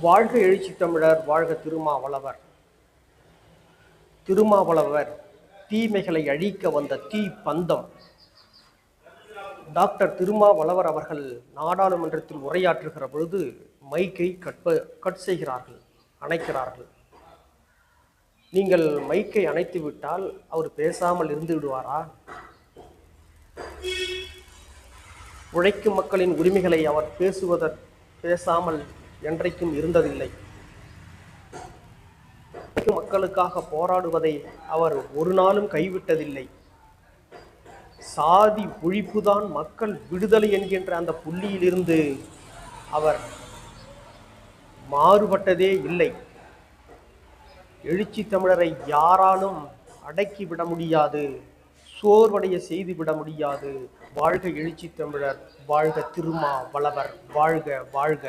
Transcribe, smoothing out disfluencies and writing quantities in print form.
வாழ்க எழுச்சி தமிழர், வாழ்க திருமாவளவர். திருமாவளவர் தீமைகளை அழிக்க வந்த தீ பந்தம். டாக்டர் திருமாவளவர் அவர்கள் நாடாளுமன்றத்தில் உரையாற்றுகிற பொழுது மைக்கை கட் செய்கிறார்கள், அணைக்கிறார்கள். நீங்கள் மைக்கை அணைத்து விட்டால் அவர் பேசாமல் இருந்து விடுவாரா? உழைக்கும் மக்களின் உரிமைகளை அவர் பேசாமல் என்றைக்கும் இருந்ததில்லை. மக்களுக்காக போராடுவதை அவர் ஒரு நாளும் கைவிட்டதில்லை. சாதி ஒழிப்புதான் மக்கள் விடுதலை என்கின்ற அந்த புள்ளியிலிருந்து அவர் மாறுபட்டதே இல்லை. எழுச்சி தமிழரை யாராலும் அடக்கிவிட முடியாது, சோர்வடைய செய்துவிட முடியாது. வாழ்க எழுச்சி தமிழர், வாழ்க திருமாவளவர், வாழ்க வாழ்க.